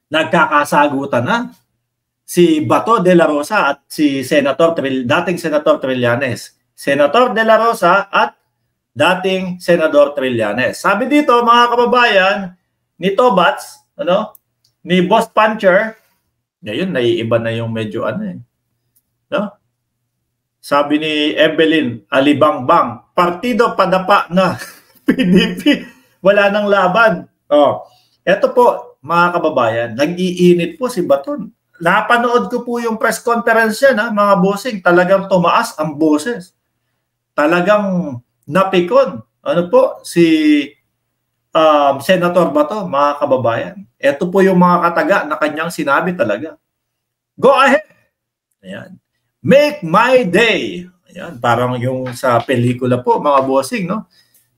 nagkakasagutan na si Bato de la Rosa at si dating Senator Trillanes. Senator de la Rosa at dating Senador Trillanes. Sabi dito, mga kababayan, ni Tobats, ni Boss Puncher, ngayon naiiba na yung medyo no? Sabi ni Evelyn Alibangbang, partido padapa na PDP, wala nang laban. Eto po, mga kababayan, nag-iinit po si Baton. Napanood ko po yung press conference yan, mga bossing. Talagang tumaas ang boses. Talagang napikon. Si Senator Bato, mga kababayan. Ito po yung mga kataga na kanyang sinabi talaga. Go ahead. Ayan. Make my day. Ayan, parang yung sa pelikula po, mga bossing, no?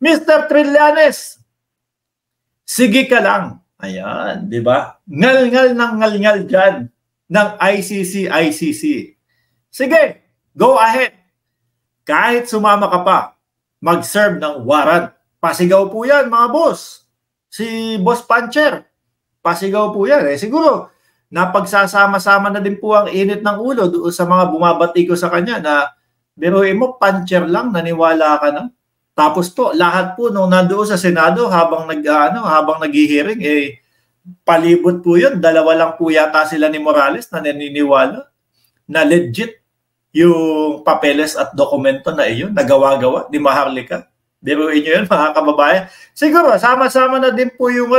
Mr. Trillanes, sige ka lang. Ayan, di ba? Ngal-ngal ng ngal-ngal dyan ng ICC. Sige, go ahead. Kahit sumama ka pa, mag-serve ng warrant. Pasigaw po yan, mga boss. Si Boss Puncher, pasigaw po yan. Siguro, napagsasama-sama na din po ang init ng ulo doon sa mga bumabati ko sa kanya na biruin mo, Puncher lang, naniwala ka na. Tapos po, lahat po nung nandoon sa Senado habang naghihiring, palibot po yun. Dalawa lang po yata sila ni Morales na naniniwala na legit yung papeles at dokumento na iyon, nagawa-gawa ni Maharlika. Biruin nyo yun, mga kababayan. Siguro, sama-sama na din po yung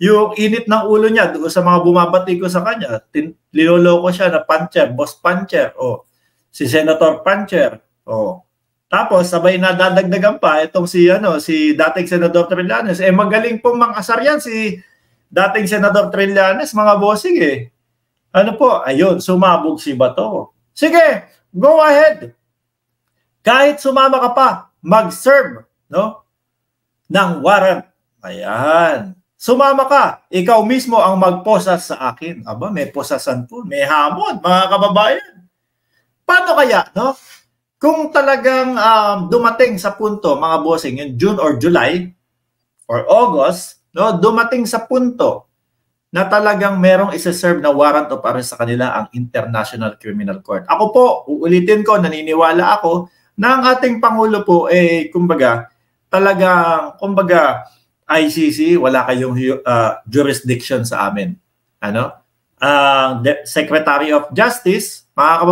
yung init ng ulo niya doon sa mga bumabati ko sa kanya. Linoloko siya na Puncher, Boss Puncher, si Senator Puncher. Tapos sabay na dadagdagan pa itong si dating Senador Trillanes. Magaling pong mang-asar yan si dating Senador Trillanes, mga bossing ayun, sumabog si Bato. Sige, go ahead. Kahit sumama ka pa, mag-serve, ng warrant. Ayan. Sumama ka, ikaw mismo ang magposas sa akin. Aba, may posasan po, may hamon, mga kababayan. Paano kaya, kung talagang dumating sa punto, mga bossing, yung June or July or August, dumating sa punto na talagang merong isa-serve na warrant of arrest sa kanila ang International Criminal Court. Ako po, uulitin ko, naniniwala ako na ang ating Pangulo po, talagang, ICC, wala kayong jurisdiction sa amin. Secretary of Justice, mga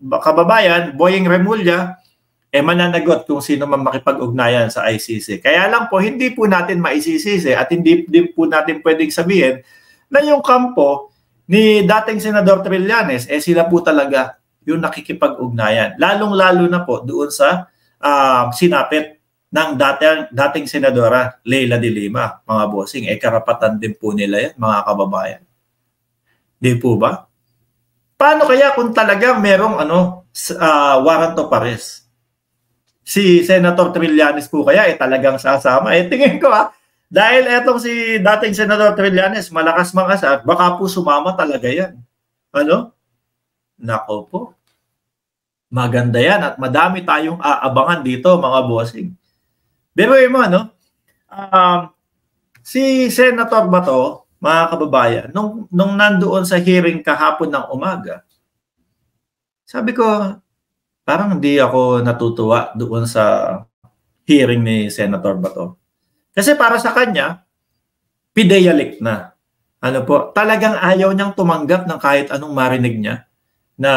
kababayan, Boying Remulla, mananagot kung sino man makipag-ugnayan sa ICC. Kaya lang po, hindi po natin maisisisi at hindi po natin pwedeng sabihin na yung kampo ni dating Senador Trillanes, sila po talaga yung nakikipag-ugnayan. Lalong-lalo na po doon sa sinapit ng dating Senadora Leila de Lima, mga bossing. Karapatan din po nila yan, mga kababayan. Di po ba? Paano kaya kung talagang merong warrant of arrest? Si Senator Trillanes po kaya talagang sasama. Tingin ko dahil etong si dating Senador Trillanes, malakas mang-asar, baka po sumama talaga yan. Nako po. Maganda yan at madami tayong aabangan dito, mga bossing. Biruin mo, si Senator Bato, mga kababayan, nung nandoon sa hearing kahapon ng umaga, sabi ko, parang hindi ako natutuwa doon sa hearing ni Senator Bato. Kasi para sa kanya, pideyalik na. Talagang ayaw niyang tumanggap ng kahit anong marinig niya na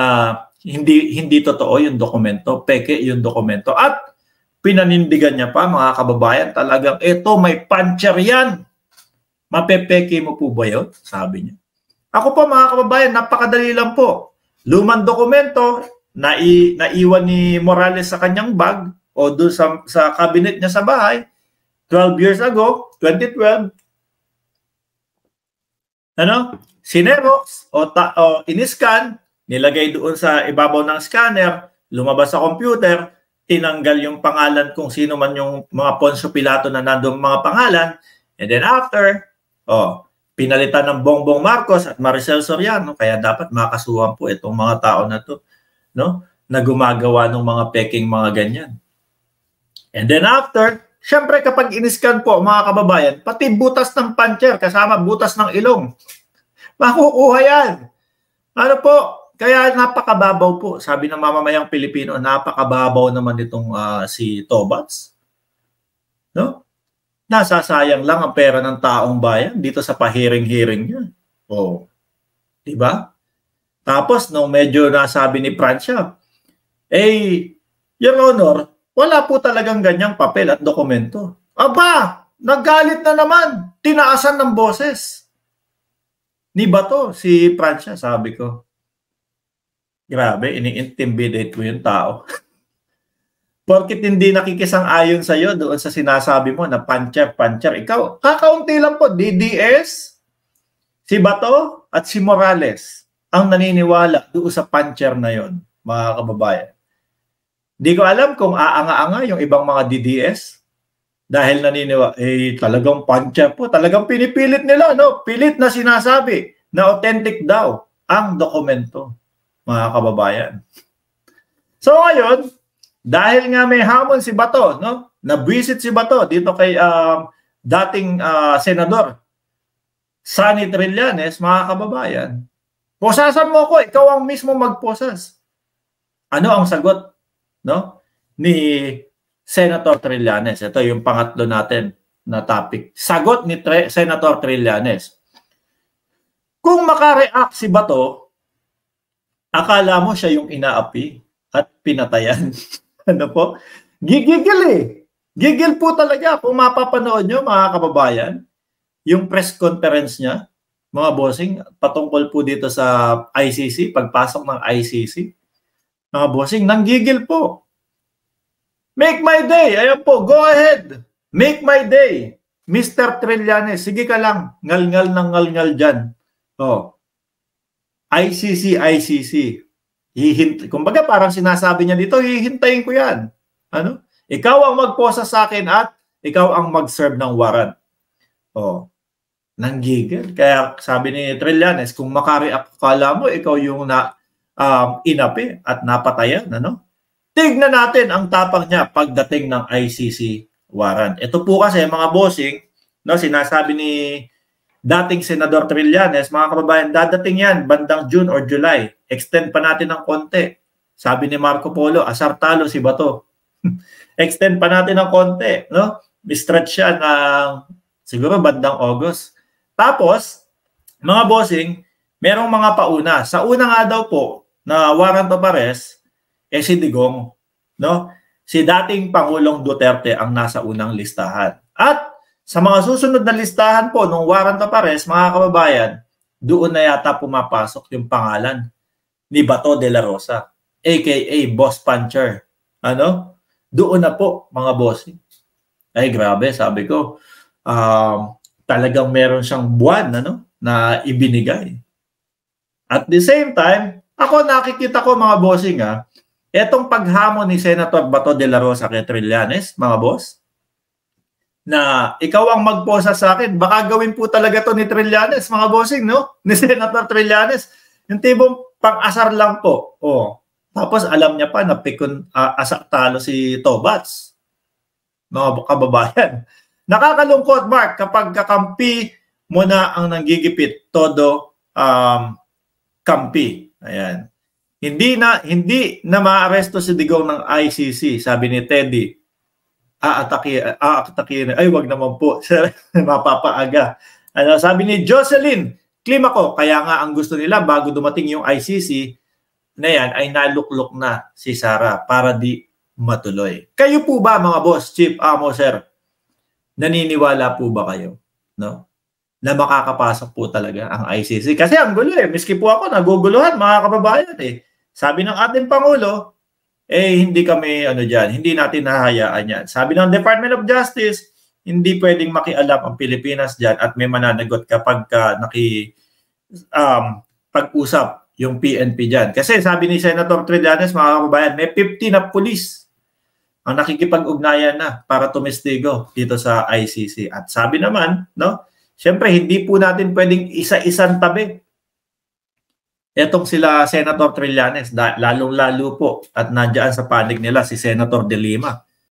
hindi totoo yung dokumento, peke yung dokumento. At pinanindigan niya pa, mga kababayan, talagang may puncher yan. Mapepeke mo po ba yun? Sabi niya. Ako po, mga kababayan, napakadali lang po. Lumang dokumento, naiwan ni Morales sa kanyang bag o doon sa cabinet niya sa bahay, 12 years ago, 2012. Sinerox o iniscan, nilagay doon sa ibabaw ng scanner, lumabas sa computer, tinanggal yung pangalan kung sino man yung mga Poncio Pilato na nandong mga pangalan. And then after, pinalitan ng Bongbong Marcos at Maricel Soriano. Kaya dapat makasuhan po itong mga tao na to, na gumagawa ng mga peking mga ganyan. And then after, syempre kapag iniskan po, mga kababayan, pati butas ng puncher kasama butas ng ilong. Makukuha yan. Ano po? Kaya napakababaw po. Sabi ng mamamayang Pilipino, napakababaw naman itong si Tobats. No? Nasasayang lang ang pera ng taong bayan dito sa pahiring-hiring niya. Oh. Diba? Tapos, nung medyo nasabi ni Francia, Your Honor, wala po talagang ganyang papel at dokumento. Aba, nagalit na naman. Tinaasan ng boses. Ni Bato, si Francia, sabi ko. Grabe, ini-intimidate mo yung tao. Porkit hindi nakikisang-ayon sa'yo doon sa sinasabi mo na puncher. Ikaw, kakaunti lang po, DDS, si Bato, at si Morales ang naniniwala doon sa puncher na yon, mga kababayan. Hindi ko alam kung aanga-anga yung ibang mga DDS dahil naniniwala, talagang puncher po, talagang pinipilit nila, no? Pilit na sinasabi na authentic daw ang dokumento, mga kababayan. So ngayon, dahil nga may hamon si Bato, no? Nabwisit si Bato dito kay dating senador Sonny Trillanes, mga kababayan. Posasan mo ko, ikaw ang mismo magposas. Ano ang sagot, no? Ni Senator Trillanes. Ito yung pangatlo natin na topic. Sagot ni Senator Trillanes. Kung makareact si Bato, akala mo siya yung inaapi at pinatayan. Ano po? Gigigil eh. Gigil po talaga kung mapapanood nyo, mga kababayan, yung press conference niya, mga bossing, patungkol po dito sa ICC, pagpasok ng ICC. Mga bossing, nanggigil po. Make my day. Ayan po, go ahead. Make my day. Mr. Trillanes, sige ka lang. Ngal-ngal ng ngal-ngal dyan. Oh. ICC. Kumbaga parang sinasabi niya dito, hihintayin ko yan. Ano? Ikaw ang magposa sa akin at ikaw ang mag-serve ng warrant. Oh. Nanggigil. Kaya sabi ni Trillanes, kung makareact, kala mo ikaw yung inapi at napatayan. Ano? Tignan natin ang tapang niya pagdating ng ICC warrant. Ito po kasi mga bossing, no, sinasabi ni dating Senador Trillanes, mga kababayan, dadating yan bandang June or July. Extend pa natin ng konti. Sabi ni Marco Polo, asar talo si Bato. Extend pa natin ng konti. No? Stretch siya ng siguro bandang August. Tapos, mga bossing, merong mga pauna. Sa una nga daw po na warrant of arrest, si Digong. No? Si dating Pangulong Duterte ang nasa unang listahan. At sa mga susunod na listahan po ng warrant of arrest, mga kababayan, doon na yata pumapasok yung pangalan ni Bato de la Rosa, aka Boss Puncher. Ano? Doon na po, mga bossing. Ay, grabe, sabi ko. Talagang meron siyang buwan na ibinigay. At the same time, ako nakikita ko, mga bossing, etong paghamon ni Senator Bato de la Rosa kay Trillanes, mga boss, na ikaw ang magposa sa akin, baka gawin po talaga to ni Trillanes, mga bossing, no? Ni Senator Trillanes. Yung tibong pang-asar lang po. Oh. Tapos alam niya pa na asak talo si Tobats. Mga kababayan. Nakakalungkot, Mark, kapag kakampi mo na ang nanggigipit, todo kampi. Ayan. Hindi na maaresto si Digong ng ICC, sabi ni Teddy. Aatakin. Ay, wag naman po. Mapapaaga. Ano, sabi ni Jocelyn, claim ako, kaya nga ang gusto nila bago dumating yung ICC na yan ay naluklok na si Sara para di matuloy. Kayo po ba, mga boss, Chief Amo, Sir? Naniniwala po ba kayo, no? Na makakapasok po talaga ang ICC? Kasi ang gulo eh. Miski po ako, naguguluhan, mga kababayan eh. Sabi ng ating Pangulo, hindi kami hindi natin nahahayaan yan. Sabi ng Department of Justice, hindi pwedeng makialam ang Pilipinas dyan at may mananagot kapag pag-usap yung PNP dyan. Kasi sabi ni Senator Trillanes, mga kababayan, may 50 na pulis ang nakikipag-ugnayan na para tumestigo dito sa ICC. At sabi naman, no, siyempre hindi po natin pwedeng isa-isang tabi etong sila Senator Trillanes, lalong-lalo po at nandiyan sa panig nila si Senator De Lima.